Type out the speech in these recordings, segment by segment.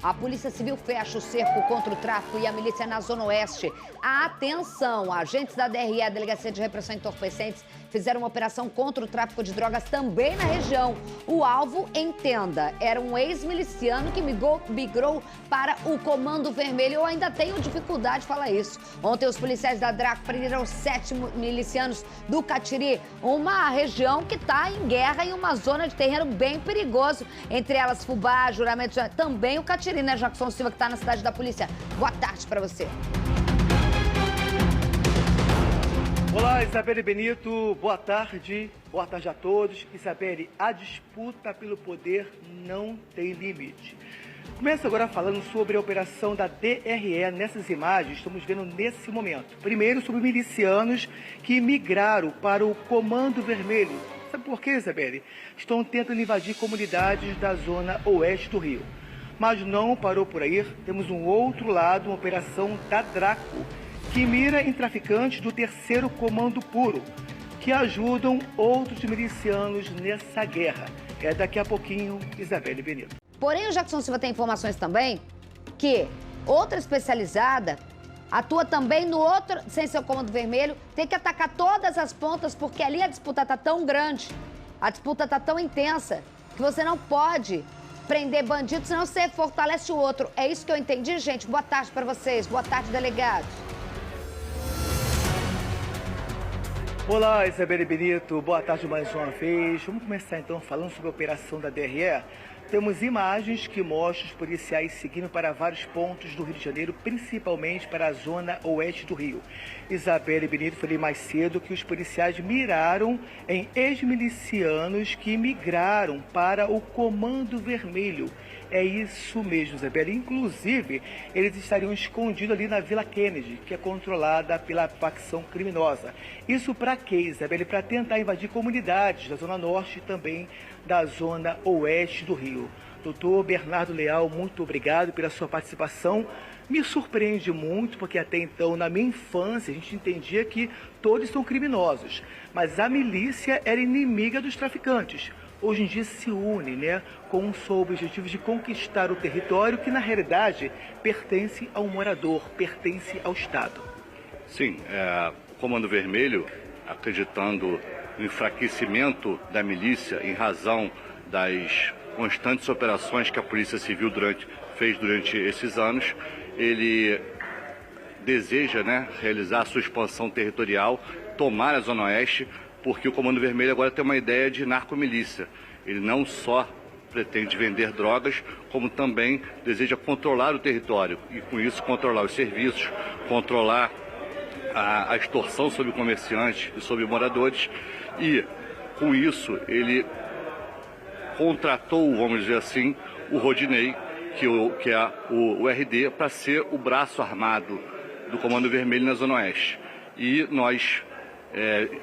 A Polícia Civil fecha o cerco contra o tráfico e a milícia na Zona Oeste. Atenção! Agentes da DRE, a Delegacia de Repressão a Entorpecentes, fizeram uma operação contra o tráfico de drogas também na região. O alvo, entenda, era um ex-miliciano que migrou para o Comando Vermelho. Eu ainda tenho dificuldade de falar isso. Ontem, os policiais da DRACO prenderam 7 milicianos do Catiri, uma região que está em guerra e uma zona de terreno bem perigoso. Entre elas, Fubá, Juramento, também o Catiri, né, Jackson Silva, que está na cidade da polícia. Boa tarde para você. Olá, Isabelle Benito, boa tarde a todos. Isabelle, a disputa pelo poder não tem limite. Começo agora falando sobre a operação da DRE. Nessas imagens, estamos vendo nesse momento. Primeiro, sobre milicianos que migraram para o Comando Vermelho. Sabe por quê, Isabelle? Estão tentando invadir comunidades da zona oeste do Rio. Mas não parou por aí. Temos um outro lado, uma operação da DRACO, que mira em traficantes do 3º Comando Puro, que ajudam outros milicianos nessa guerra. É daqui a pouquinho, Isabelle Benito. Porém, o Jackson Silva tem informações também que outra especializada atua também no outro, sem ser o Comando Vermelho, tem que atacar todas as pontas, porque ali a disputa está tão grande, a disputa está tão intensa, que você não pode prender bandido, senão você fortalece o outro. É isso que eu entendi, gente. Boa tarde para vocês. Boa tarde, delegados. Olá, Isabelle Benito. Boa tarde mais uma vez. Vamos começar então falando sobre a operação da DRE. Temos imagens que mostram os policiais seguindo para vários pontos do Rio de Janeiro, principalmente para a zona oeste do Rio. Isabelle Benito, falei mais cedo que os policiais miraram em ex-milicianos que migraram para o Comando Vermelho. É isso mesmo, Isabelle. Inclusive, eles estariam escondidos ali na Vila Kennedy, que é controlada pela facção criminosa. Isso para quê, Isabelle? Para tentar invadir comunidades da Zona Norte e também da Zona Oeste do Rio. Doutor Bernardo Leal, muito obrigado pela sua participação. Me surpreende muito, porque até então, na minha infância, a gente entendia que todos são criminosos, mas a milícia era inimiga dos traficantes. Hoje em dia se une, né, com o objetivo de conquistar o território que, na realidade, pertence ao morador, pertence ao Estado. Sim, o Comando Vermelho, acreditando no enfraquecimento da milícia em razão das constantes operações que a Polícia Civil fez durante esses anos, ele deseja, né, realizar a sua expansão territorial, tomar a Zona Oeste, porque o Comando Vermelho agora tem uma ideia de narcomilícia. Ele não só pretende vender drogas, como também deseja controlar o território e, com isso, controlar os serviços, controlar a extorsão sobre comerciantes e sobre moradores. E, com isso, ele contratou, vamos dizer assim, o Rodinei, que é o RD, para ser o braço armado do Comando Vermelho na Zona Oeste. E nós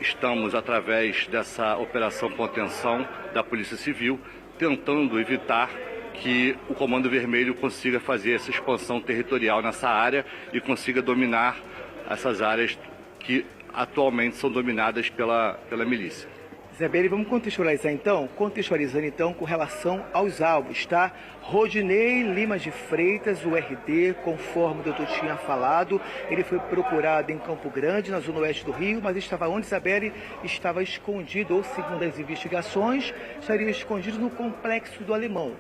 estamos, através dessa operação contenção da Polícia Civil, tentando evitar que o Comando Vermelho consiga fazer essa expansão territorial nessa área e consiga dominar essas áreas que atualmente são dominadas pela milícia. Isabelle, vamos contextualizando então com relação aos alvos, tá? Rodinei Lima de Freitas, o RD, conforme o doutor tinha falado, ele foi procurado em Campo Grande, na zona oeste do Rio, mas estava onde, Isabelle? Estava escondido, ou segundo as investigações, estaria escondido no Complexo do Alemão,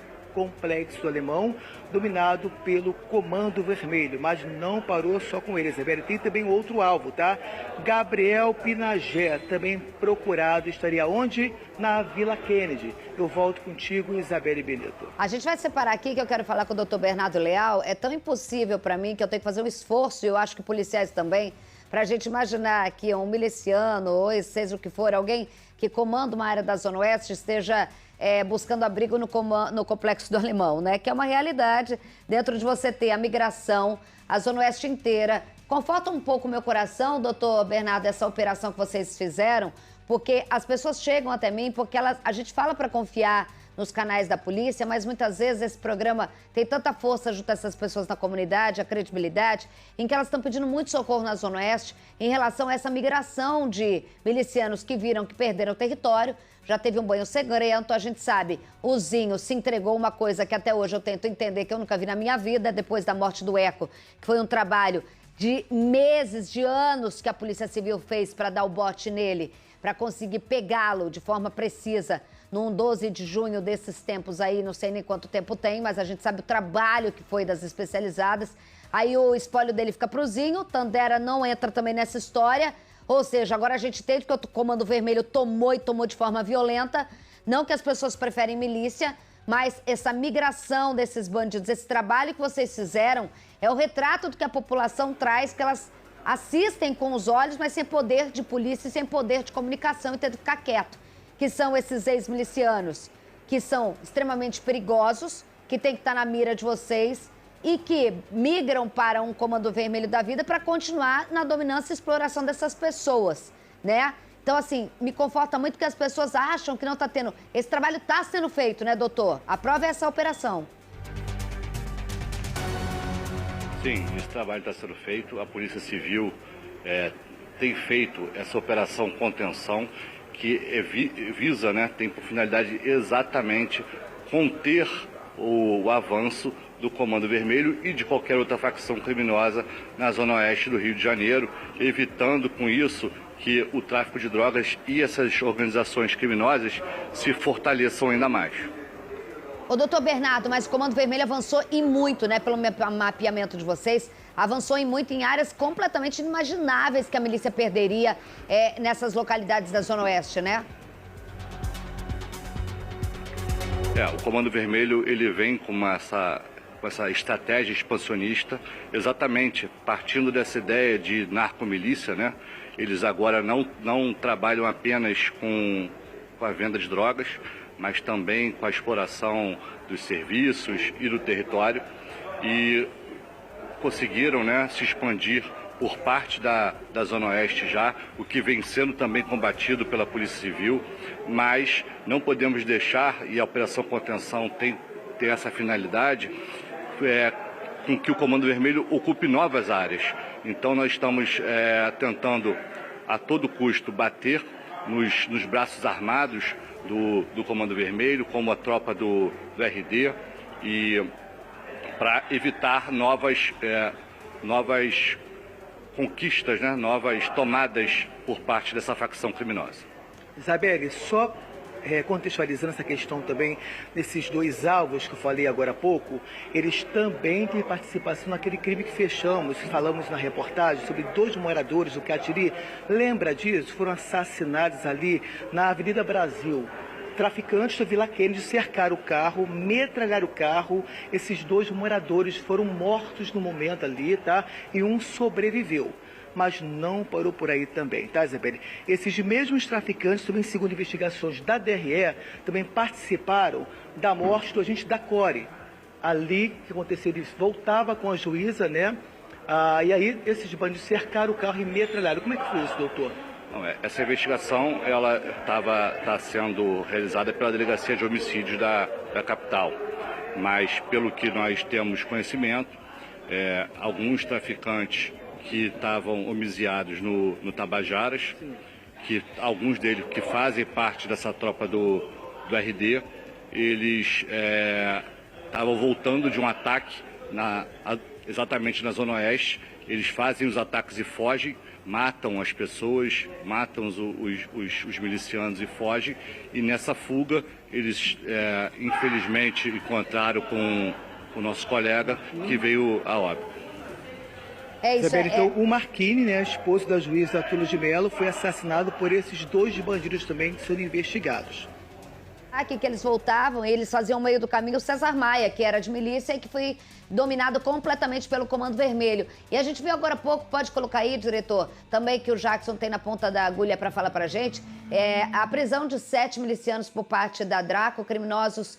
dominado pelo Comando Vermelho, mas não parou só com ele, Isabelle. Tem também outro alvo, tá? Gabriel Pinagé, também procurado, estaria onde? Na Vila Kennedy. Eu volto contigo, Isabelle Benito. A gente vai separar aqui, que eu quero falar com o doutor Bernardo Leal. É tão impossível para mim que eu tenho que fazer um esforço, e eu acho que policiais também, para a gente imaginar que um miliciano, ou seja o que for, alguém que comanda uma área da Zona Oeste esteja buscando abrigo no Complexo do Alemão, né? Que é uma realidade dentro de você ter a migração, a Zona Oeste inteira. Conforta um pouco o meu coração, doutor Bernardo, essa operação que vocês fizeram, porque as pessoas chegam até mim, porque a gente fala para confiar nos canais da polícia, mas muitas vezes esse programa tem tanta força junto a essas pessoas na comunidade, a credibilidade, em que elas estão pedindo muito socorro na Zona Oeste em relação a essa migração de milicianos que viram que perderam o território. Já teve um banho sangrento, a gente sabe, o Zinho se entregou, uma coisa que até hoje eu tento entender, que eu nunca vi na minha vida, depois da morte do Eco, que foi um trabalho de meses, de anos que a Polícia Civil fez para dar o bote nele, para conseguir pegá-lo de forma precisa, num 12 de junho desses tempos aí, não sei nem quanto tempo tem, mas a gente sabe o trabalho que foi das especializadas. Aí o espólio dele fica pro Zinho, Tandera não entra também nessa história, ou seja, agora a gente entende que o Comando Vermelho tomou de forma violenta, não que as pessoas preferem milícia, mas essa migração desses bandidos, esse trabalho que vocês fizeram, é o retrato do que a população traz, que elas assistem com os olhos, mas sem poder de polícia e sem poder de comunicação e ter que ficar quieto. Que são esses ex-milicianos, que são extremamente perigosos, que tem que estar na mira de vocês e que migram para um Comando Vermelho da vida para continuar na dominância e exploração dessas pessoas, né? Então, assim, me conforta muito que as pessoas acham que não está tendo... Esse trabalho está sendo feito, né, doutor? A prova é essa operação. Sim, esse trabalho está sendo feito. A Polícia Civil tem feito essa operação contenção que visa, né, tem por finalidade exatamente conter o avanço do Comando Vermelho e de qualquer outra facção criminosa na Zona Oeste do Rio de Janeiro, evitando com isso que o tráfico de drogas e essas organizações criminosas se fortaleçam ainda mais. Ô, doutor Bernardo, mas o Comando Vermelho avançou e muito, né, pelo mapeamento de vocês, avançou em muito em áreas completamente inimagináveis que a milícia perderia nessas localidades da Zona Oeste, né? O Comando Vermelho, ele vem com essa estratégia expansionista, exatamente partindo dessa ideia de narcomilícia, né? Eles agora não trabalham apenas com a venda de drogas, mas também com a exploração dos serviços e do território, e conseguiram, né, se expandir por parte da Zona Oeste já, o que vem sendo também combatido pela Polícia Civil, mas não podemos deixar, e a Operação Contenção tem essa finalidade, com que o Comando Vermelho ocupe novas áreas. Então nós estamos tentando a todo custo bater nos braços armados do Comando Vermelho, como a tropa do RD, e para evitar novas conquistas, né? Novas tomadas por parte dessa facção criminosa. Isabelle, só contextualizando essa questão também, desses dois alvos que eu falei agora há pouco, eles também têm participação naquele crime que falamos na reportagem sobre 2 moradores do Catiri. Lembra disso? Foram assassinados ali na Avenida Brasil. Traficantes da Vila Kennedy cercaram o carro, metralharam o carro. Esses 2 moradores foram mortos no momento ali, tá? E um sobreviveu. Mas não parou por aí também, tá, Isabelle? Esses mesmos traficantes, também segundo investigações da DRE, também participaram da morte do agente da CORE. Ali, que aconteceu, ele voltava com a juíza, né? E aí, esses bandidos cercaram o carro e metralharam. Como é que foi isso, doutor? Não, essa investigação, ela está sendo realizada pela Delegacia de Homicídios da capital. Mas, pelo que nós temos conhecimento, alguns traficantes que estavam homicidados no Tabajaras, que alguns deles que fazem parte dessa tropa do RD, eles estavam voltando de um ataque exatamente na Zona Oeste. Eles fazem os ataques e fogem, matam as pessoas, matam os milicianos e fogem. E nessa fuga, eles infelizmente encontraram com o nosso colega que veio a óbito. Então, o Marquini, né, esposo da juíza Túlio de Mello, foi assassinado por esses 2 bandidos também sendo investigados. Aqui que eles voltavam, eles faziam o meio do caminho o César Maia, que era de milícia e que foi dominado completamente pelo Comando Vermelho. E a gente viu agora há pouco, pode colocar aí, diretor, também que o Jackson tem na ponta da agulha para falar pra gente, a prisão de 7 milicianos por parte da Draco, criminosos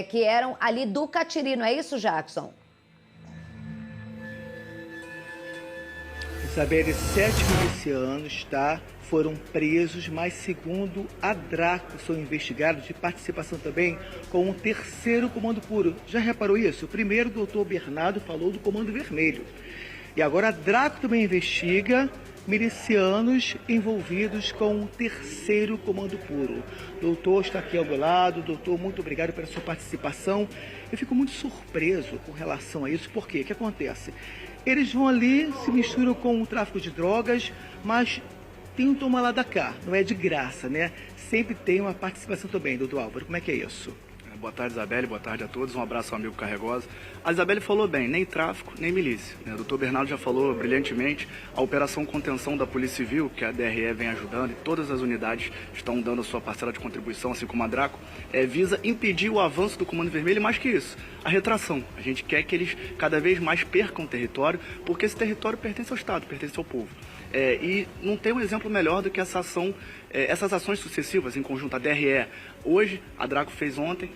que eram ali do Catiri, não é isso, Jackson? Isabelle, 7 milicianos, tá? foram presos, mas segundo a Draco, são investigados de participação também com um terceiro comando puro. Já reparou isso? Primeiro o doutor Bernardo falou do comando vermelho. E agora a Draco também investiga milicianos envolvidos com um terceiro comando puro. Doutor está aqui ao meu lado. Doutor, muito obrigado pela sua participação. Eu fico muito surpreso com relação a isso, porque o que acontece? Eles vão ali, se misturam com o tráfico de drogas, mas tem um toma lá da cá, não é de graça, né? Sempre tem uma participação também, doutor Álvaro. Como é que é isso? Boa tarde, Isabelle. Boa tarde a todos. Um abraço ao amigo Carregosa. A Isabelle falou bem, nem tráfico, nem milícia. O doutor Bernardo já falou brilhantemente. A Operação Contenção da Polícia Civil, que a DRE vem ajudando, e todas as unidades estão dando a sua parcela de contribuição, assim como a Draco, visa impedir o avanço do Comando Vermelho e, mais que isso, a retração. A gente quer que eles cada vez mais percam o território, porque esse território pertence ao Estado, pertence ao povo. E não tem um exemplo melhor do que essa ação, essas ações sucessivas em conjunto, a DRE. Hoje, a Draco fez ontem,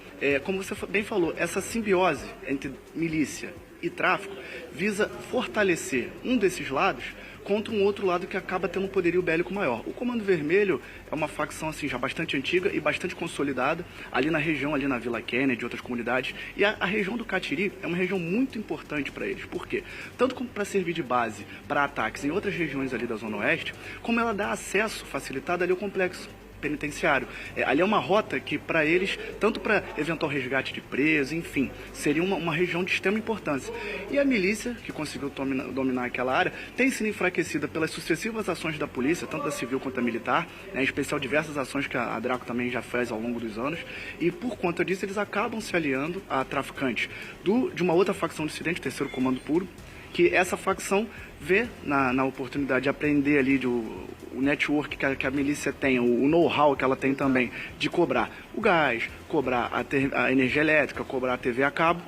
como você bem falou, essa simbiose entre milícia e tráfico visa fortalecer um desses lados contra um outro lado que acaba tendo um poderio bélico maior. O Comando Vermelho é uma facção assim já bastante antiga e bastante consolidada ali na região, ali na Vila Kennedy e outras comunidades. E a região do Catiri é uma região muito importante para eles. Por quê? Tanto como para servir de base para ataques em outras regiões ali da Zona Oeste, como ela dá acesso facilitado ali ao complexo penitenciário. Ali é uma rota que, para eles, tanto para eventual resgate de preso, enfim, seria uma região de extrema importância. E a milícia, que conseguiu dominar aquela área, tem sido enfraquecida pelas sucessivas ações da polícia, tanto da civil quanto da militar, em especial diversas ações que a Draco também já fez ao longo dos anos, e por conta disso eles acabam se aliando a traficantes de uma outra facção dissidente, o Terceiro Comando Puro, que essa facção vê na oportunidade de aprender ali o network que a milícia tem, o know-how que ela tem também de cobrar o gás, cobrar a energia elétrica, cobrar a TV a cabo,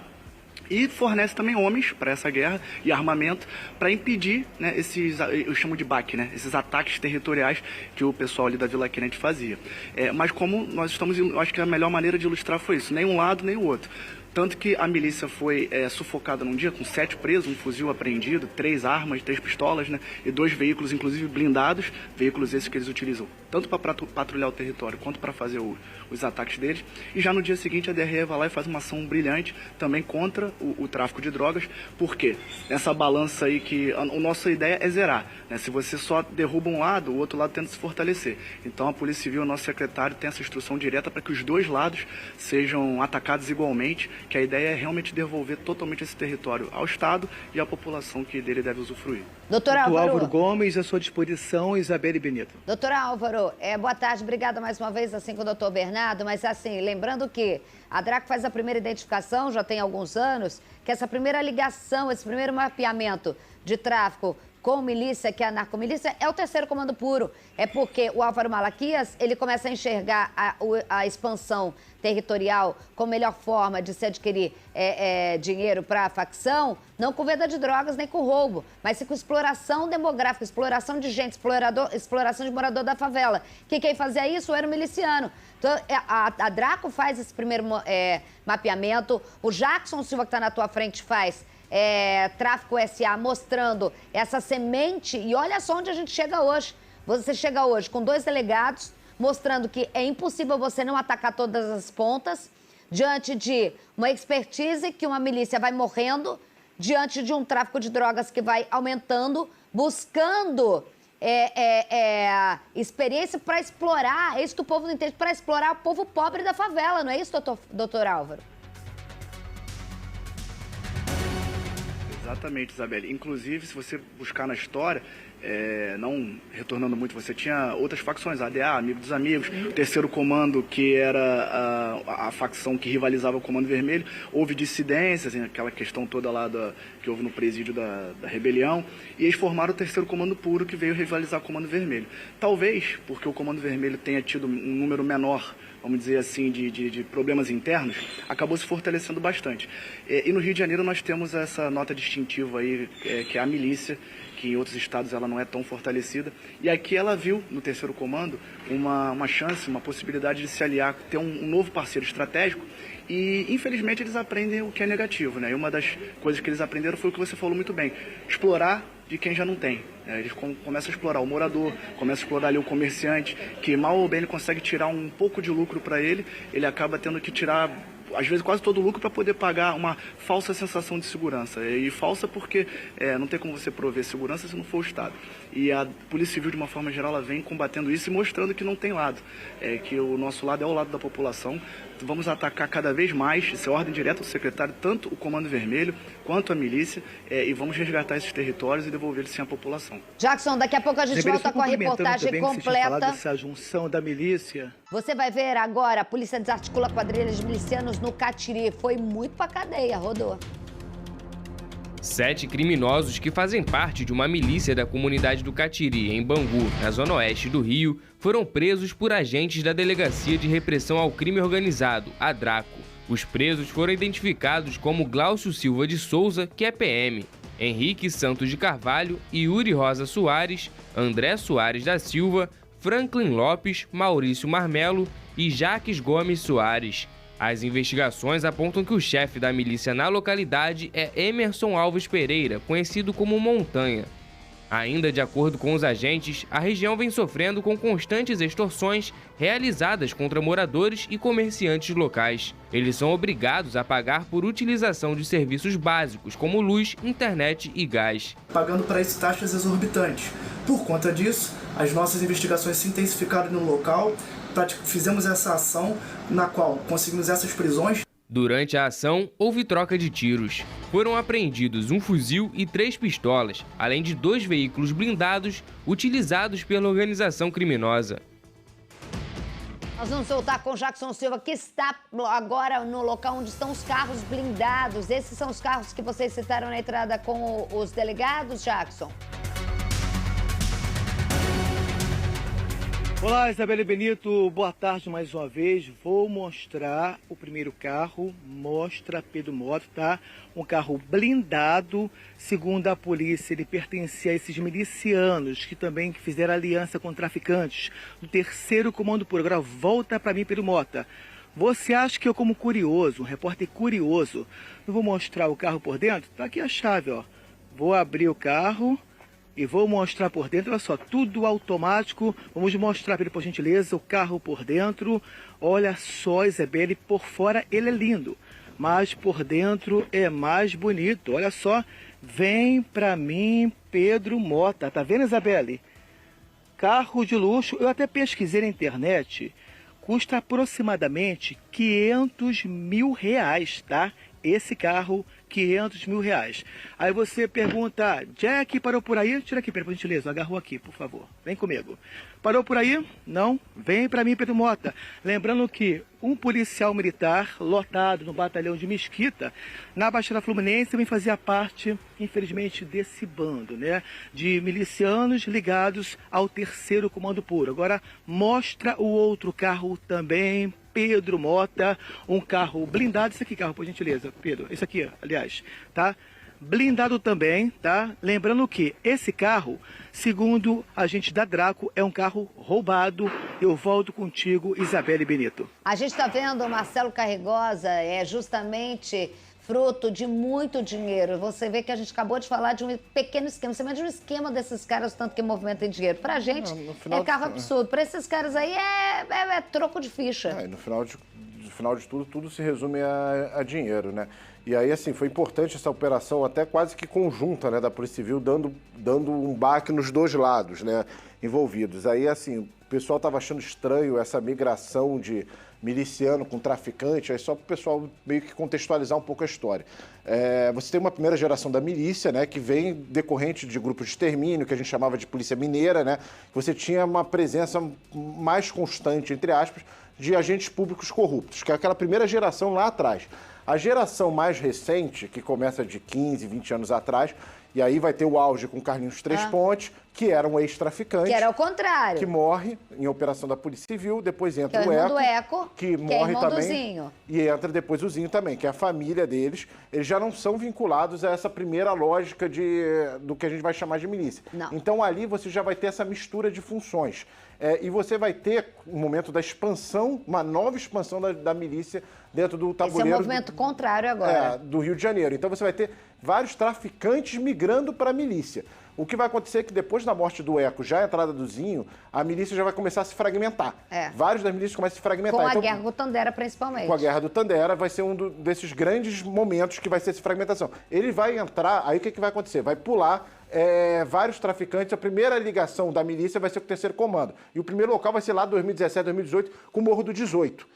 e fornece também homens para essa guerra e armamento para impedir, né, esses, eu chamo de BAC, né, esses ataques territoriais que o pessoal ali da Vila Kennedy fazia. Mas como nós estamos, eu acho que a melhor maneira de ilustrar foi isso, nem um lado nem o outro. Tanto que a milícia foi sufocada num dia com 7 presos, um fuzil apreendido, 3 armas, 3 pistolas, né, e 2 veículos, inclusive blindados, veículos esses que eles utilizam tanto para patrulhar o território quanto para fazer os ataques deles. E já no dia seguinte a DRE vai lá e faz uma ação brilhante também contra o tráfico de drogas. Por quê? Nessa balança aí que a nossa ideia é zerar, né? Se você só derruba um lado, o outro lado tenta se fortalecer. Então a Polícia Civil, o nosso secretário, tem essa instrução direta para que os dois lados sejam atacados igualmente, que a ideia é realmente devolver totalmente esse território ao Estado e à população que dele deve usufruir. Doutor Álvaro Gomes, à sua disposição, Isabelle Benito. Doutor Álvaro, boa tarde, obrigada mais uma vez, assim com o doutor Bernardo, mas assim, lembrando que a Draco faz a primeira identificação, já tem alguns anos, que essa primeira ligação, esse primeiro mapeamento de tráfico com milícia, que é a narcomilícia, é o Terceiro Comando Puro. É porque o Álvaro Malaquias, ele começa a enxergar a expansão territorial como melhor forma de se adquirir dinheiro para a facção, não com venda de drogas nem com roubo, mas sim com exploração demográfica, exploração de gente, exploração de morador da favela. Que quem fazia isso era o miliciano. Então, a Draco faz esse primeiro mapeamento, o Jackson Silva, que está na tua frente, faz Tráfico SA, mostrando essa semente. E olha só onde a gente chega hoje. Você chega hoje com 2 delegados, mostrando que é impossível você não atacar todas as pontas, diante de uma expertise que uma milícia vai morrendo, diante de um tráfico de drogas que vai aumentando, buscando experiência para explorar, é isso que o povo não entende, para explorar o povo pobre da favela, não é isso, doutor Álvaro? Exatamente, Isabelle. Inclusive, se você buscar na história, não retornando muito, você tinha outras facções, ADA, Amigo dos Amigos, o Terceiro Comando, que era a facção que rivalizava com o Comando Vermelho. Houve dissidências, aquela questão toda lá que houve no presídio da rebelião, e eles formaram o Terceiro Comando Puro, que veio rivalizar com o Comando Vermelho. Talvez porque o Comando Vermelho tenha tido um número menor, vamos dizer assim, de problemas internos, acabou se fortalecendo bastante. E no Rio de Janeiro nós temos essa nota distintiva aí, que é a milícia, que em outros estados ela não é tão fortalecida. E aqui ela viu, no Terceiro Comando, uma chance, uma possibilidade de se aliar, ter um novo parceiro estratégico. E, infelizmente, eles aprendem o que é negativo, né? E uma das coisas que eles aprenderam foi o que você falou muito bem: explorar de quem já não tem. Eles começam a explorar o morador, começam a explorar ali o comerciante, que mal ou bem ele consegue tirar um pouco de lucro para ele acaba tendo que tirar, às vezes, quase todo o lucro para poder pagar uma falsa sensação de segurança. E falsa porque não tem como você prover segurança se não for o Estado. E a Polícia Civil, de uma forma geral, ela vem combatendo isso e mostrando que não tem lado. Que o nosso lado é o lado da população. Vamos atacar cada vez mais, isso é ordem direta do secretário, tanto o Comando Vermelho quanto a milícia, e vamos resgatar esses territórios e devolver-los sim à população. Jackson, daqui a pouco a gente volta com a reportagem completa. Dessa junção da milícia. Você vai ver agora, a polícia desarticula quadrilhas de milicianos no Catiri. Foi muito pra cadeia, rodou. 7 criminosos que fazem parte de uma milícia da comunidade do Catiri, em Bangu, na zona oeste do Rio, foram presos por agentes da Delegacia de Repressão ao Crime Organizado, a DRACO. Os presos foram identificados como Glaucio Silva de Souza, que é PM, Henrique Santos de Carvalho, Yuri Rosa Soares, André Soares da Silva, Franklin Lopes, Maurício Marmelo e Jaques Gomes Soares. As investigações apontam que o chefe da milícia na localidade é Emerson Alves Pereira, conhecido como Montanha. Ainda de acordo com os agentes, a região vem sofrendo com constantes extorsões realizadas contra moradores e comerciantes locais. Eles são obrigados a pagar por utilização de serviços básicos, como luz, internet e gás. Pagando para isso taxas exorbitantes. Por conta disso, as nossas investigações se intensificaram no local. Fizemos essa ação na qual conseguimos essas prisões. Durante a ação, houve troca de tiros. Foram apreendidos um fuzil e 3 pistolas, além de 2 veículos blindados utilizados pela organização criminosa. Nós vamos voltar com o Jackson Silva, que está agora no local onde estão os carros blindados. Esses são os carros que vocês citaram na entrada com os delegados, Jackson? Olá, Isabelle Benito, boa tarde mais uma vez. Vou mostrar o primeiro carro, mostra Pedro Mota, tá? Um carro blindado, segundo a polícia, ele pertencia a esses milicianos que também fizeram aliança com traficantes do 3º Comando Puro. Agora volta para mim, Pedro Mota. Você acha que eu, como curioso, um repórter curioso, não vou mostrar o carro por dentro? Tá aqui a chave, ó. Vou abrir o carro e vou mostrar por dentro, olha só, tudo automático. Vamos mostrar, por gentileza, o carro por dentro. Olha só, Isabelle, por fora ele é lindo, mas por dentro é mais bonito. Olha só, vem pra mim, Pedro Mota. Tá vendo, Isabelle? Carro de luxo, eu até pesquisei na internet, custa aproximadamente R$500 mil, tá? Esse carro, R$500 mil. Aí você pergunta, Jack, parou por aí? Tira aqui, por gentileza, agarrou aqui, por favor. Vem comigo. Parou por aí? Não? Vem para mim, Pedro Mota. Lembrando que um policial militar lotado no batalhão de Mesquita, na Baixada Fluminense, também fazia parte, infelizmente, desse bando, né? De milicianos ligados ao 3º Comando Puro. Agora, mostra o outro carro também, Pedro Mota, um carro blindado. Esse aqui, carro, por gentileza, Pedro. Esse aqui, aliás, tá? Blindado também, tá? Lembrando que esse carro, segundo a gente da Draco, é um carro roubado. Eu volto contigo, Isabelle Benito. A gente está vendo o Marcelo Carregosa, é justamente fruto de muito dinheiro. Você vê que a gente acabou de falar de um pequeno esquema. Você imagina um esquema desses caras, tanto que movimentam dinheiro. Pra gente, é carro absurdo. Pra esses caras aí, é troco de ficha. No final de tudo, tudo se resume a dinheiro, né? E aí, assim, foi importante essa operação, até quase que conjunta, né, da Polícia Civil, dando um baque nos dois lados, né, envolvidos. Aí, assim, o pessoal estava achando estranho essa migração de miliciano com traficante, aí só para o pessoal meio que contextualizar um pouco a história. Você tem uma primeira geração da milícia, né, que vem decorrente de grupos de extermínio, que a gente chamava de polícia mineira, né, você tinha uma presença mais constante, entre aspas, de agentes públicos corruptos, que é aquela primeira geração lá atrás. A geração mais recente, que começa de 15, 20 anos atrás, e aí vai ter o auge com Carlinhos Três Pontes, que era um ex-traficante. Que era o contrário. Que morre em operação da Polícia Civil, depois entra que o Eco, que morre é também. Do Zinho. E entra depois o Zinho também, que é a família deles. Eles já não são vinculados a essa primeira lógica do que a gente vai chamar de milícia. Não. Então ali você já vai ter essa mistura de funções. E você vai ter um momento da expansão, uma nova expansão da milícia dentro do tabuleiro. Esse é um movimento contrário agora. Do Rio de Janeiro. Então você vai ter vários traficantes migrando para a milícia. O que vai acontecer é que depois da morte do Eco, já a entrada do Zinho, a milícia já vai começar a se fragmentar. Vários das milícias começam a se fragmentar. Com a guerra do Tandera, principalmente. Com a guerra do Tandera, vai ser um desses grandes momentos que vai ser essa fragmentação. Ele vai entrar, aí o que vai acontecer? Vai pular vários traficantes. A primeira ligação da milícia vai ser com o terceiro comando. E o primeiro local vai ser lá 2017, 2018, com o Morro do 18.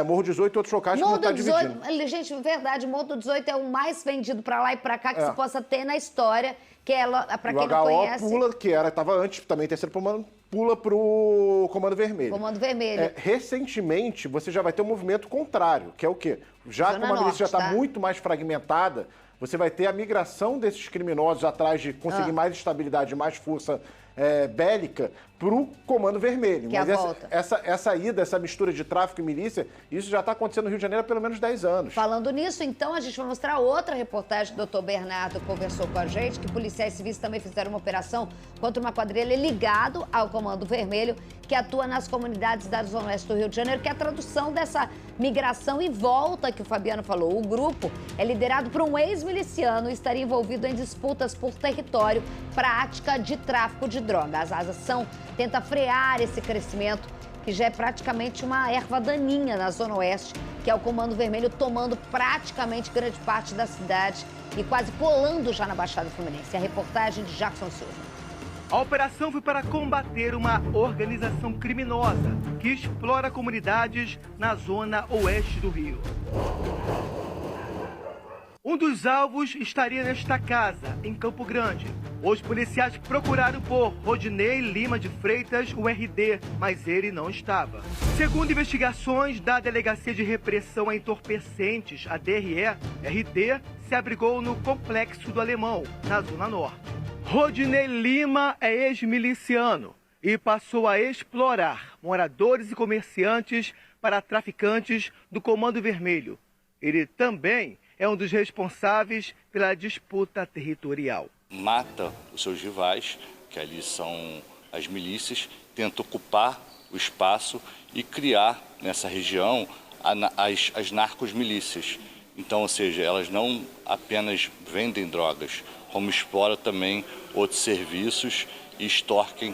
Morro 18 e outros locais que vão estar dividindo. Gente, verdade, o Morro do 18 é o mais vendido para lá e para cá que se possa ter na história, que é, para quem não conhece... O HO pula, estava antes, também terceiro comando, pula para o Comando Vermelho. Comando Vermelho. Recentemente, você já vai ter um movimento contrário, que é o quê? Já como a milícia já está muito mais fragmentada, você vai ter a migração desses criminosos atrás de conseguir mais estabilidade, mais força bélica para o Comando Vermelho. Mas essa ida, essa mistura de tráfico e milícia, isso já está acontecendo no Rio de Janeiro há pelo menos 10 anos. Falando nisso, então, a gente vai mostrar outra reportagem que o doutor Bernardo conversou com a gente, que policiais civis também fizeram uma operação contra uma quadrilha ligado ao Comando Vermelho, que atua nas comunidades da Zona Oeste do Rio de Janeiro, que é a tradução dessa migração e volta que o Fabiano falou. O grupo é liderado por um ex-miliciano e estaria envolvido em disputas por território, prática de tráfico de drogas. A ação tenta frear esse crescimento, que já é praticamente uma erva daninha na Zona Oeste, que é o Comando Vermelho tomando praticamente grande parte da cidade e quase colando já na Baixada Fluminense. A reportagem de Jackson Silva. A operação foi para combater uma organização criminosa que explora comunidades na Zona Oeste do Rio. Um dos alvos estaria nesta casa, em Campo Grande. Os policiais procuraram por Rodinei Lima de Freitas, o RD, mas ele não estava. Segundo investigações da Delegacia de Repressão a Entorpecentes, a DRE, RD se abrigou no Complexo do Alemão, na Zona Norte. Rodinei Lima é ex-miliciano e passou a explorar moradores e comerciantes para traficantes do Comando Vermelho. Ele também é um dos responsáveis pela disputa territorial. Mata os seus rivais, que ali são as milícias, tenta ocupar o espaço e criar nessa região as narcos-milícias. Então, ou seja, elas não apenas vendem drogas, como exploram também outros serviços e extorquem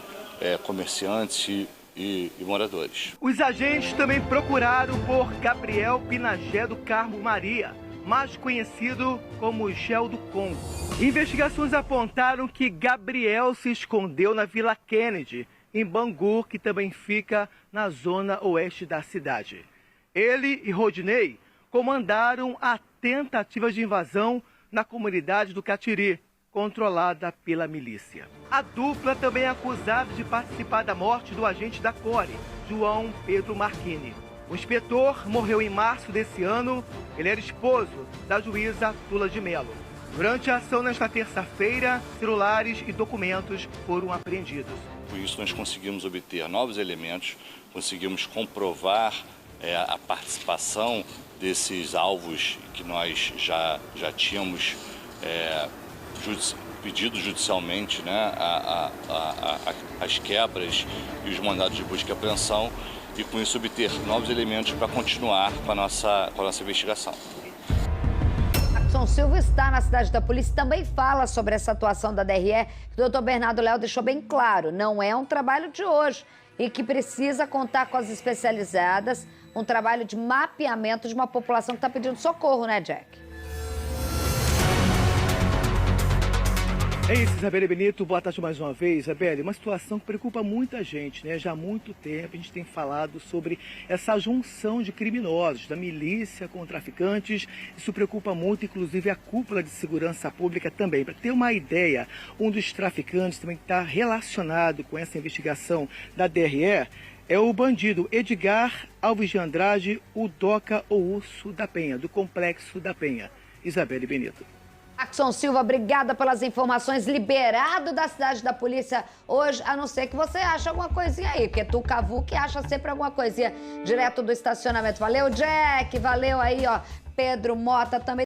comerciantes e moradores. Os agentes também procuraram por Gabriel Pinagé do Carmo Maria, mais conhecido como Gel do Congo. Investigações apontaram que Gabriel se escondeu na Vila Kennedy, em Bangu, que também fica na zona oeste da cidade. Ele e Rodinei comandaram a tentativa de invasão na comunidade do Catiri, controlada pela milícia. A dupla também é acusada de participar da morte do agente da CORE, João Pedro Marchini. O inspetor morreu em março desse ano. Ele era esposo da juíza Tula de Mello. Durante a ação nesta terça-feira, celulares e documentos foram apreendidos. Com isso, nós conseguimos obter novos elementos, conseguimos comprovar a participação desses alvos que nós já tínhamos pedido judicialmente, né, as quebras e os mandados de busca e apreensão, e com isso obter novos elementos para continuar com a nossa investigação. Jackson Silva está na cidade da polícia e também fala sobre essa atuação da DRE, que o doutor Bernardo Léo deixou bem claro, não é um trabalho de hoje e que precisa contar com as especializadas, um trabalho de mapeamento de uma população que está pedindo socorro, né, Jack? É isso, Isabelle Benito. Boa tarde mais uma vez. Isabelle, uma situação que preocupa muita gente, né? Já há muito tempo a gente tem falado sobre essa junção de criminosos, da milícia com traficantes. Isso preocupa muito, inclusive a cúpula de segurança pública também. Para ter uma ideia, um dos traficantes também está relacionado com essa investigação da DRE é o bandido Edgar Alves de Andrade, o Doca ou Urso da Penha, do Complexo da Penha. Isabelle Benito. Jackson Silva, obrigada pelas informações. Liberado da cidade da polícia hoje, a não ser que você ache alguma coisinha aí, porque tu, Cavu, que acha sempre alguma coisinha direto do estacionamento. Valeu, Jack, valeu aí, ó. Pedro Mota também.